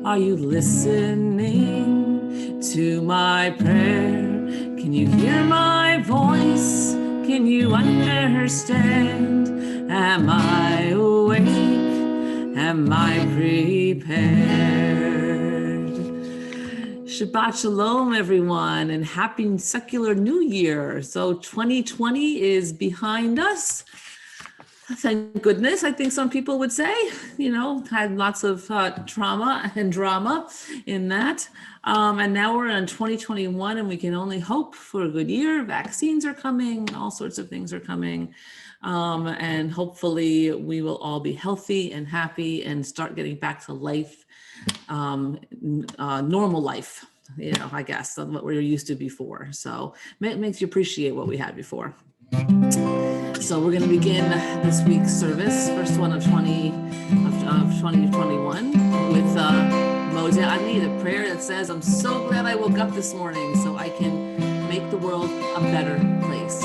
Are you listening to my prayer? Can you hear my voice? Can you understand? Am I awake? Am I prepared? Shabbat Shalom, everyone, and happy secular new year. So 2020 is behind us. Thank goodness, I think some people would say, had lots of trauma and drama in that. And now we're in 2021 and we can only hope for a good year. Vaccines are coming, all sorts of things are coming. And hopefully we will all be healthy and happy and start getting back to life, normal life, I guess, what we were used to before. So it makes you appreciate what we had before. So we're going to begin this week's service, first one of 2021, with Modeh Ani, the prayer that says, I'm so glad I woke up this morning so I can make the world a better place.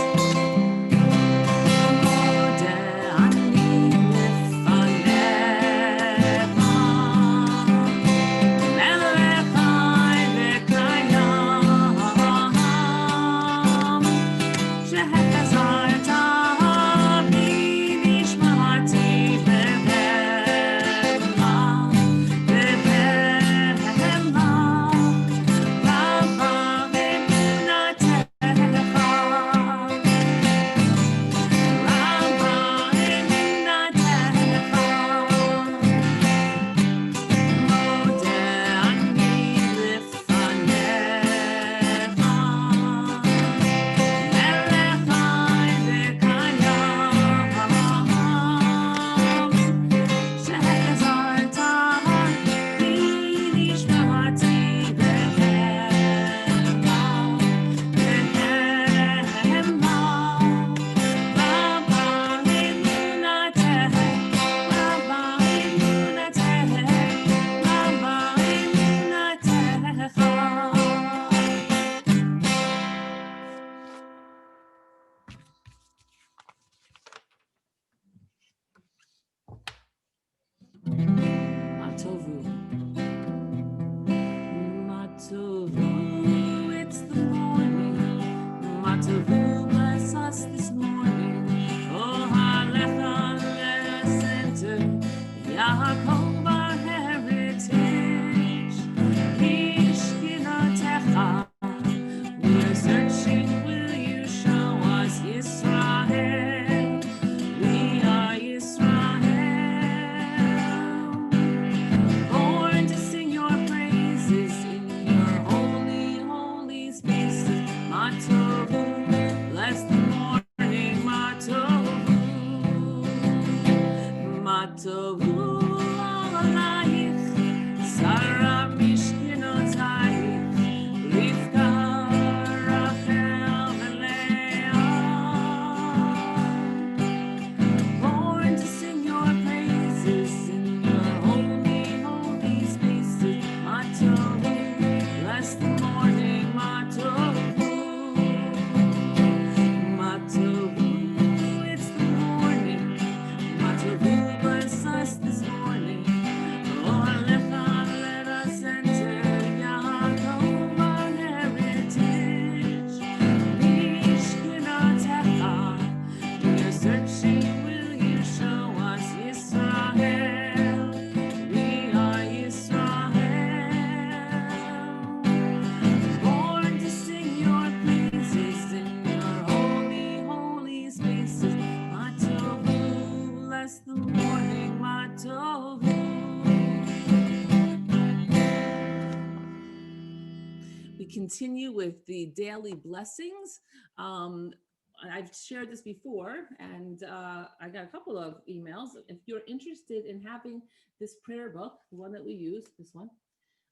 Continue with the daily blessings. I've shared this before, and I got a couple of emails. If you're interested in having this prayer book, the one that we use, this one,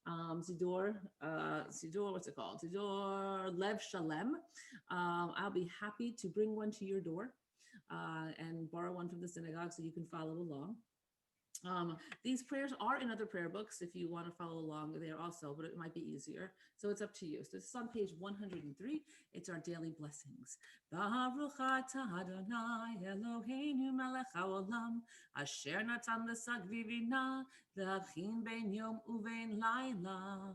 Siddur, what's it called? Siddur Lev Shalem. I'll be happy to bring one to your door and borrow one from the synagogue so you can follow along. These prayers are in other prayer books if you want to follow along there also, but it might be easier. So it's up to you. So this is on page 103. It's our daily blessings. Baruch atah Adonai Eloheinu melech haolam asher natan l'sagvivina le'avchin ben yom uvein laila.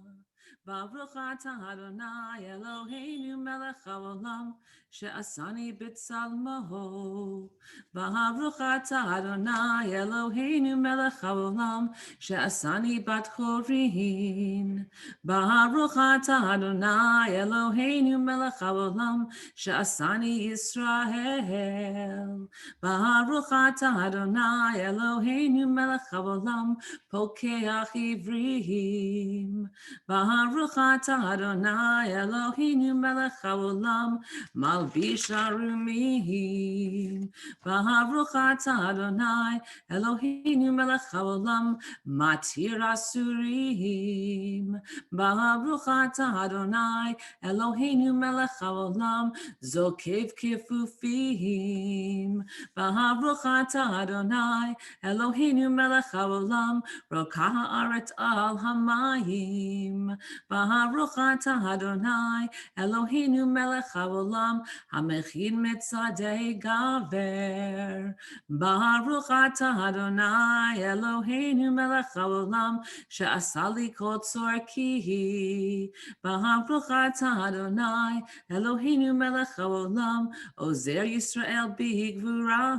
Baruch atah Adonai Eloheinu melech haolam she'asani b'tzalmo. Baruch atah Adonai Eloheinu melech haolam she'asani bat chorin. Baruch atah Adonai Eloheinu melech haolam she'asani Yisrael. Baruch atah Adonai Eloheinu melech haolam pokeach ivrim. Baruch atah Adonai Eloheinu melech haolam malbish arumim. Baruch atah Adonai Eloheinu melech haolam matir asurim. Baruch atah Adonai Eloheinu melech haolam zokev kefufim. Baruch atah Adonai Eloheinu melech haolam rokah haaretz al hamayim. Baruch atah Adonai Eloheinu melech haolam hamechin mitzadei gaver. Baruch atah Adonai Eloheinu melech haolam she'asali kol tzorki. Baruch atah Adonai Eloheinu melech haolam ozer Yisrael bigvura.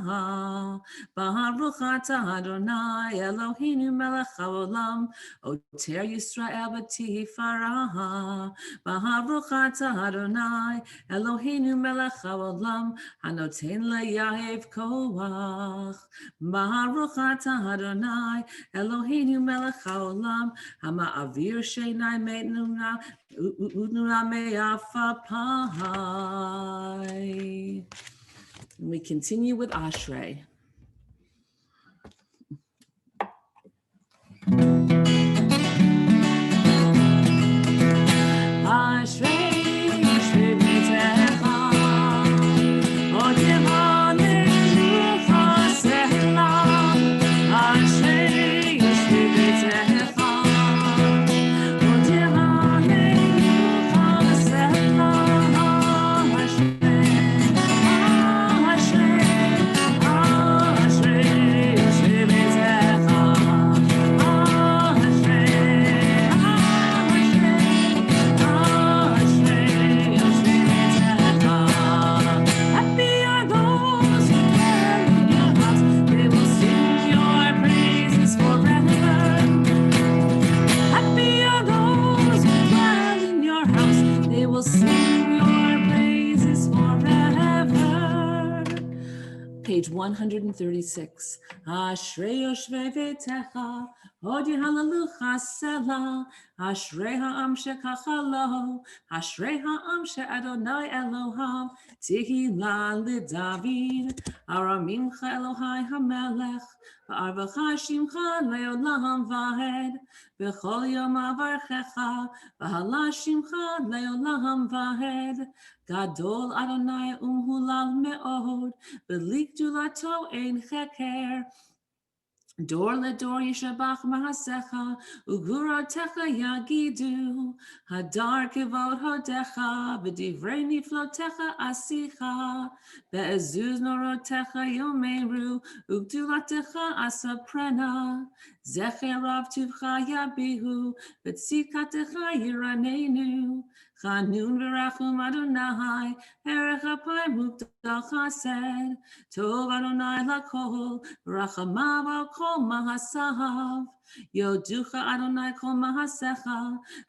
Baruch atah Adonai Eloheinu melech haolam oter Yisrael b'tifara. Baruch atah Adonai Eloheinu melech haolam hanoten le'yahev koach. Baruch atah Adonai Eloheinu melech haolam hama'avir she'nai me'nuna me'afapai. We continue with Ashrei. Ashrei, Ashrei b'techa, od yehalelecha sehla. Ashrei, Ashrei b'techa, od yehalelecha sehla. Ashrei, Ashrei, Ashrei, Ashrei b'techa. Page 136. Ashrei yoshvei v'techa, od yehalalucha sela. Ashrei ha'am shekachalo, Ashrei ha'am she'Adonai Elohav, Tehillah l'David, Aramimcha Elohai HaMelech, v'arvacha shimcha le'olam va'ed, v'chol yom avarchecha, v'hala shimcha le'olam va'ed. Gadol Adonai umhulal me'od, v'lik dulato ein cheker. Dor ledor yishabach mahasecha, uguratecha yagidu, hadar kevod hodecha, v'divrei niflotecha asicha, be'ezuz norotecha yomeru, ugdulatecha asaprena, zecher rav tuvcha yabihu, v'tzikatecha yiranenu, chanun v'rachum Adonai, erech apayim mukdal chesed, tov Adonai lakol, v'rachamav al kol mahasav. Yoducha Adonai kol mahasecha,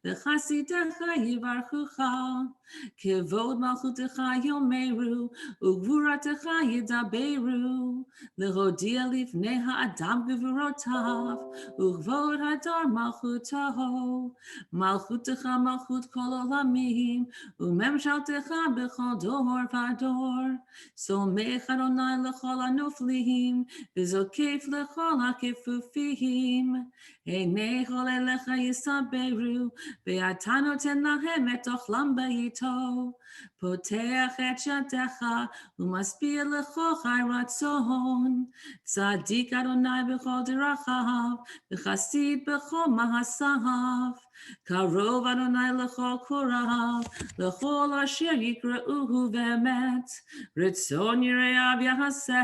v'chasidecha yivarchucha. Kevod malchutecha yomeru, ugvuratecha yidaberu. Lehodia lifnei ha'adam gvurotav, ugvod hadar malchutaho. Malchutecha malchut kol olamim, umemshaltecha b'chol dor v'ador. Somech Adonai l'chol hanoflim, v'zokef l'chol hakefufim. Einei chol elecha yisaberu, ve'ata noten lahem et ochlam b'yito. פותח את ידיך ומשביע לכל חי רצון. צדיק אדוני בכל דרכיו, וחסיד בכל מעשיו. קרוב אדוני לכל קוראיו, לכל אשר יקראוהו באמת. רצון יראיו יעשה,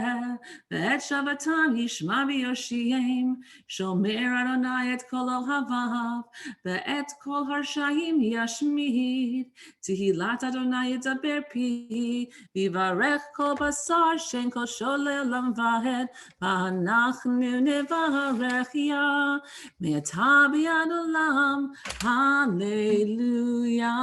ואת שבתם ישמע ויושיעם. שומר אדוני את כל אוהביו, ואת כל הרשעים ישמיד. תהילת אדוני ידבר פי, ויברך כל בשר שאין קושו לעולם ועד, ואנחנו נברך יה, מעתה ועד עולם, הללויה.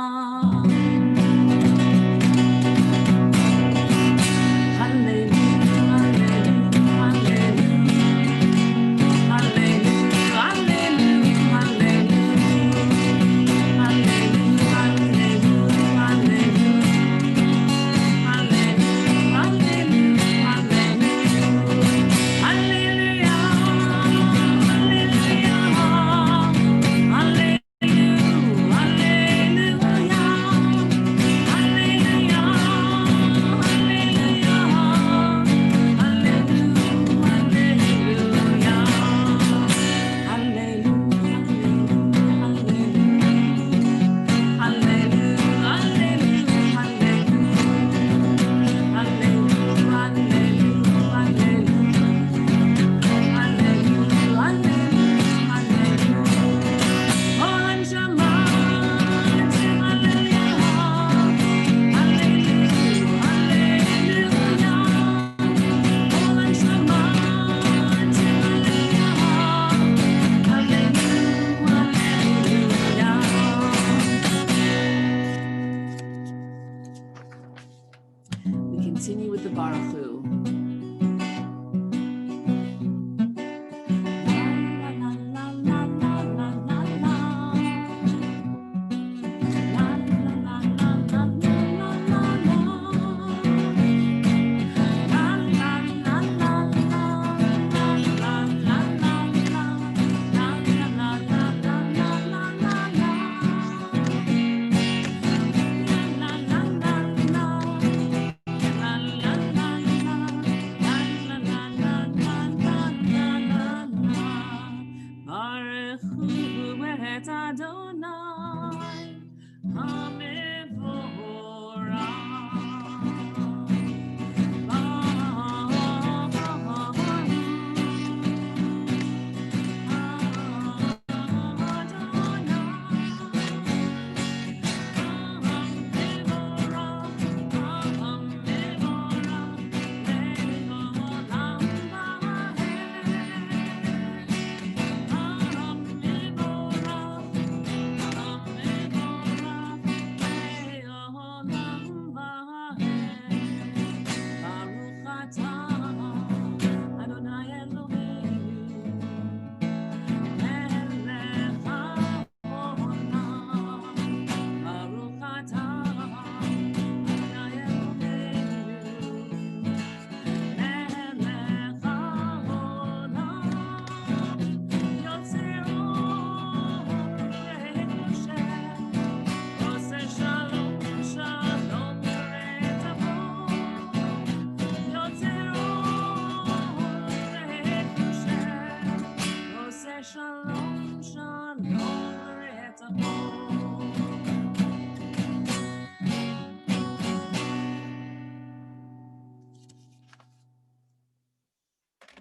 Continue with the Baruch Hu.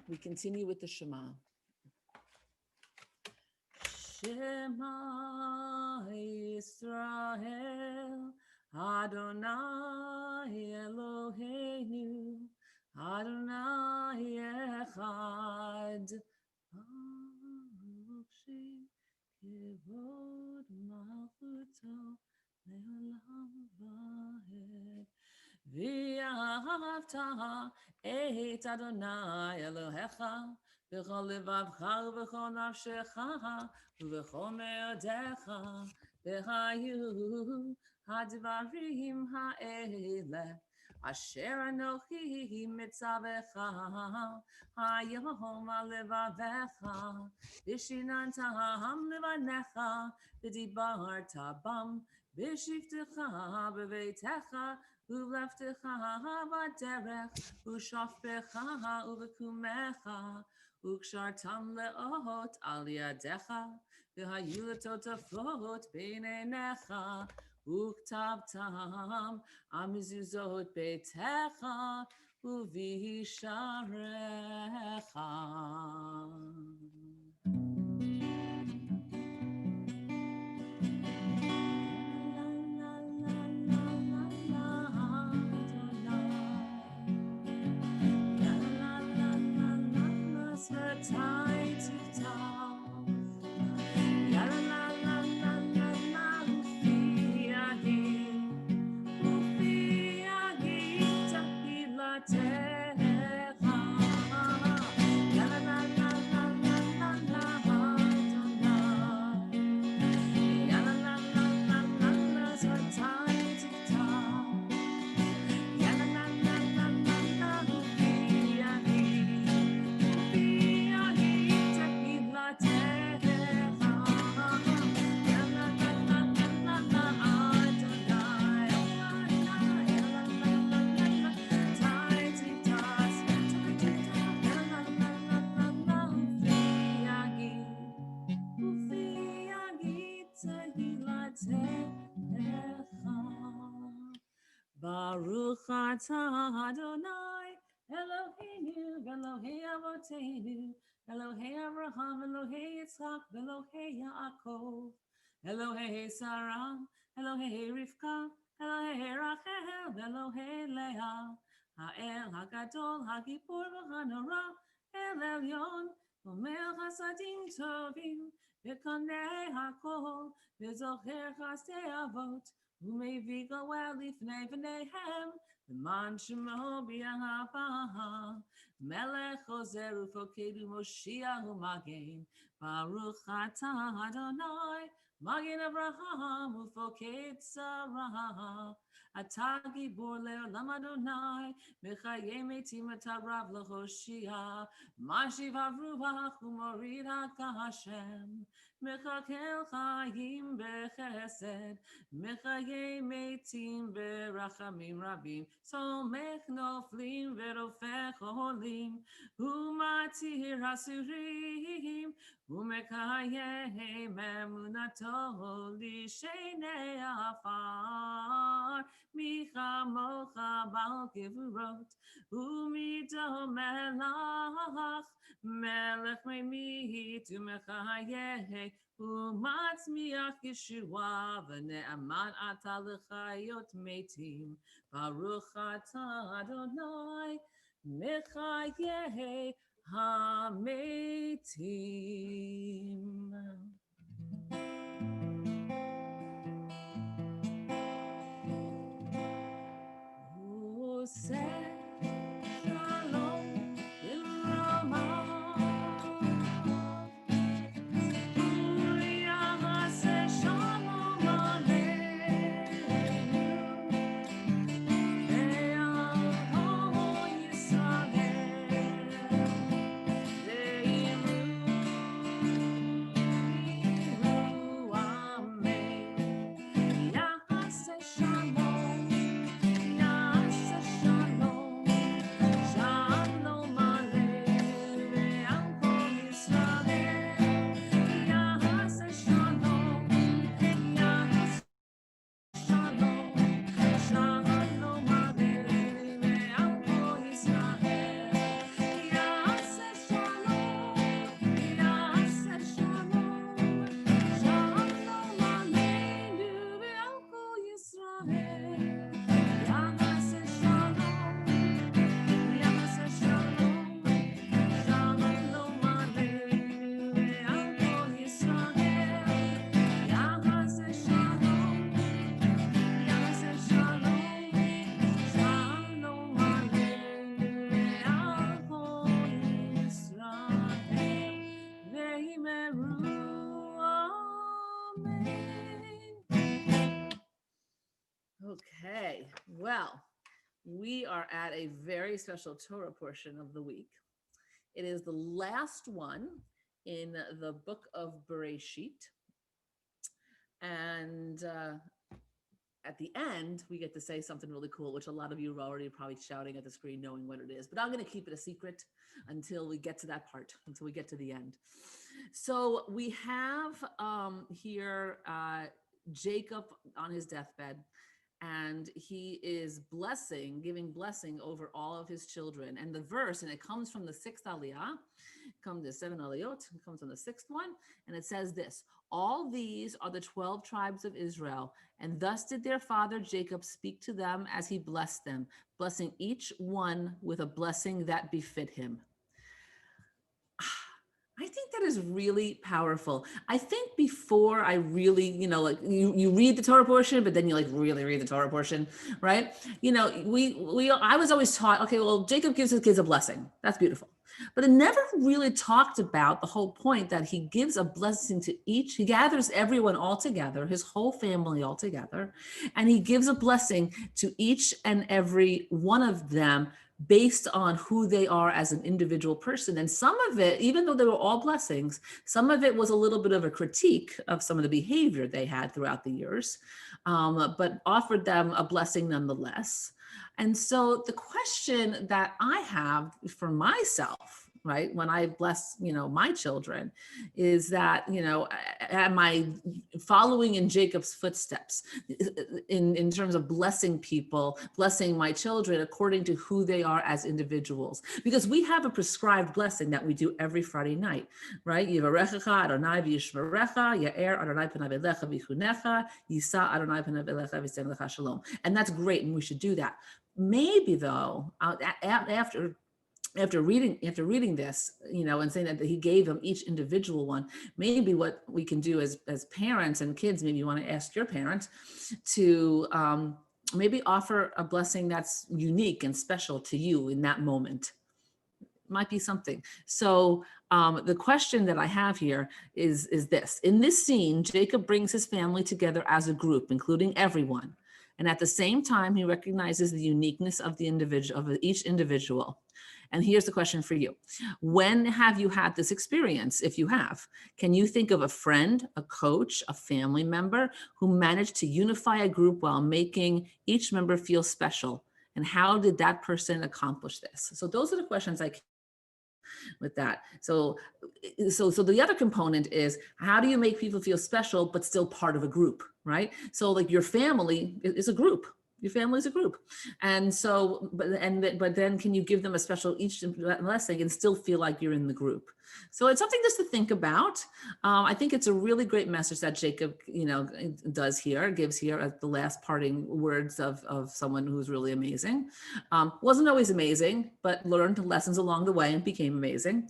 We continue with the Shema. Shema Yisrael, Adonai Eloheinu, Adonai Echad. Baruch Shem Kevod Malchuto Leolam Vaed. V'ahavta et Adonai Elohecha v'chol levavcha v'chol nafshecha v'chol me'odecha v'hayu hadvarim ha'ele Asher Anochi Mitzavecha Hayom Alevavecha Vishinantaham Levanecha V'dibarta bam Bishiftecha B'veitecha Uvleftecha V'derech Ushofbecha Uvekumecha Ukshartam Le'ot Al Yadecha V'hayu Totafot B'neinecha Uktabtam Amizuzot Beitecha Uvisharecha. Baruch atah Adonai Eloheinu v'Elohei Avoteinu Elohei Abraham Elohei Yitzchak Elohei Yaakov Elohei Sarah Elohei Rivka Elohei Rachel Elohei Leah Ha'el HaGadol HaGipur v'Hanora El Elyon Omer Chasadim Tovim V'Konei HaKol V'Zocher Chasdei Avot Umevi goel lifnei v'neihem, l'man shemo b'yahava. Melech ozer ufokedu Moshiach u'magen, Baruch atah Adonai, Magen Avraham ufoked Sarah. Atah gibor le'olam Adonai, mechayei metim atarav l'choshia, mashiv haruach u'morid hakashem, mechakel chayim b'chesed, Mechayei metim berachamim rabim, somech noflim verofech olim, umatir hasurim, umekayei memunato lishenei afar, michamocha bal gevurot, umido melach, melech memit umekayei, Umatzmiach Yeshua v'ne'aman ata l'chayot metim Baruch atah Adonai mechayei hametim. Useh shalom ilramah We are at a very special Torah portion of the week. It is the last one in the book of Bereshit. And at the end, we get to say something really cool, which a lot of you are already probably shouting at the screen, knowing what it is. But I'm going to keep it a secret until we get to that part, until we get to the end. So we have here Jacob on his deathbed, and he is giving blessing over all of his children. And the verse, and it comes from the sixth aliyah, comes the 7 aliyot, it comes from the sixth one, and it says this: all these are the 12 tribes of Israel, and thus did their father Jacob speak to them as he blessed them, blessing each one with a blessing that befit him. I think that is really powerful. I think before I really, like you read the Torah portion, but then you like really read the Torah portion, right? I was always taught, okay, well, Jacob gives his kids a blessing. That's beautiful. But it never really talked about the whole point that he gives a blessing to each. He gathers everyone all together, his whole family all together, and he gives a blessing to each and every one of them based on who they are as an individual person. And some of it, even though they were all blessings, some of it was a little bit of a critique of some of the behavior they had throughout the years, but offered them a blessing nonetheless. And so the question that I have for myself, right, when I bless, my children, is that, am I following in Jacob's footsteps in terms of blessing people, blessing my children according to who they are as individuals? Because we have a prescribed blessing that we do every Friday night, right? Yivarechecha Adonai v'yishmerecha, Ya'er Adonai panav elecha v'chunecha, Yisa Adonai panav elecha v'yisem lecha shalom. And that's great, and we should do that. Maybe though, after reading this, and saying that he gave them each individual one, maybe what we can do as parents and kids, maybe you want to ask your parents to maybe offer a blessing that's unique and special to you in that moment. Might be something. So the question that I have here is this: in this scene, Jacob brings his family together as a group, including everyone. And at the same time, he recognizes the uniqueness of the individual, of each individual. And here's the question for you. When have you had this experience? If you have, can you think of a friend, a coach, a family member who managed to unify a group while making each member feel special? And how did that person accomplish this? So those are the questions I with that. So the other component is, how do you make people feel special but still part of a group, right? So like your family is a group. Your family is a group. And so, but then can you give them a special each blessing and still feel like you're in the group? So it's something just to think about. I think it's a really great message that Jacob, gives here at the last parting words of someone who's really amazing. Wasn't always amazing, but learned lessons along the way and became amazing.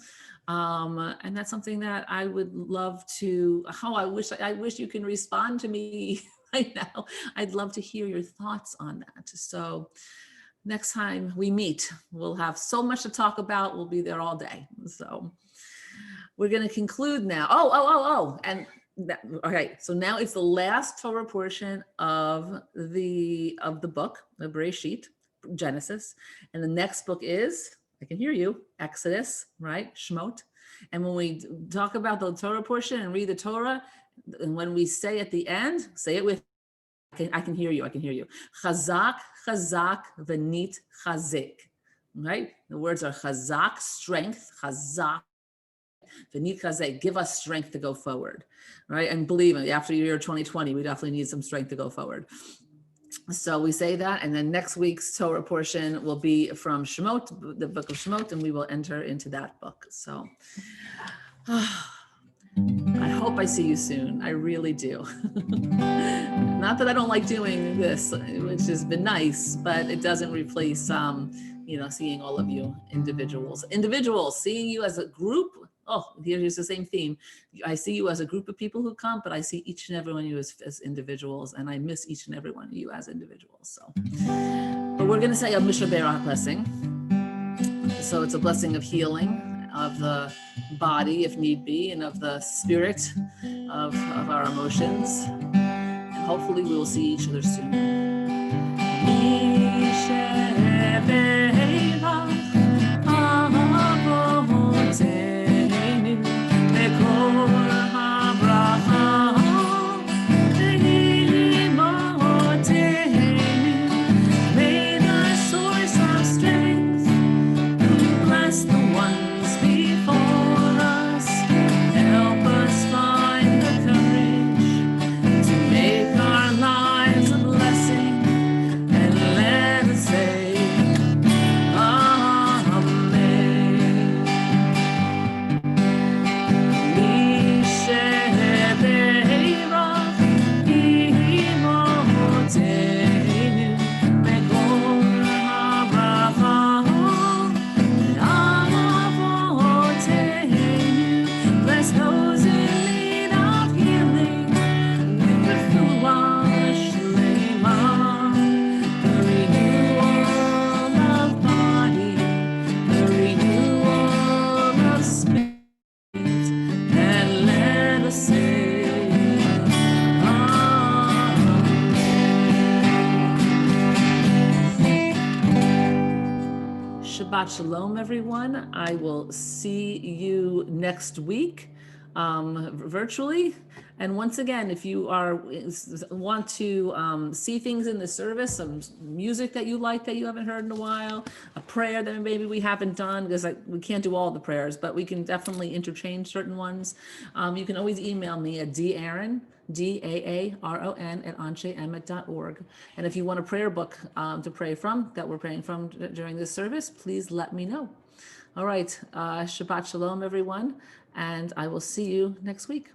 And that's something that I would love to, I wish you can respond to me right now. I'd love to hear your thoughts on that. So next time we meet, we'll have so much to talk about. We'll be there all day. So we're going to conclude now. Okay. So now it's the last Torah portion of the book, the Bereshit, Genesis. And the next book is, I can hear you, Exodus, right? Shemot. And when we talk about the Torah portion and read the Torah, and when we say at the end, say it with, I can hear you. Chazak, chazak, v'nit chazik, right? The words are chazak, strength, chazak, v'nit chazik, give us strength to go forward, right? And believe me, after year 2020, we definitely need some strength to go forward. So we say that, and then next week's Torah portion will be from Shemot, the book of Shemot, and we will enter into that book. So I hope I see you soon. I really do. Not that I don't like doing this, which has been nice, but it doesn't replace, seeing all of you individuals, seeing you as a group. Oh, here's the same theme. I see you as a group of people who come, but I see each and every one of you as individuals, and I miss each and every one of you as individuals. So, but we're going to say a Mishra Berach blessing. So it's a blessing of healing of the body, if need be, and of the spirit of our emotions. And hopefully we will see each other soon. Shabbat Shalom, everyone. I will see you next week virtually. And once again, if you want to see things in the service, some music that you like that you haven't heard in a while, a prayer that maybe we haven't done, because we can't do all the prayers, but we can definitely interchange certain ones. You can always email me at DAaron, DAARON @anshem.org. And if you want a prayer book to pray from, that we're praying from during this service, please let me know. All right, Shabbat Shalom, everyone, and I will see you next week.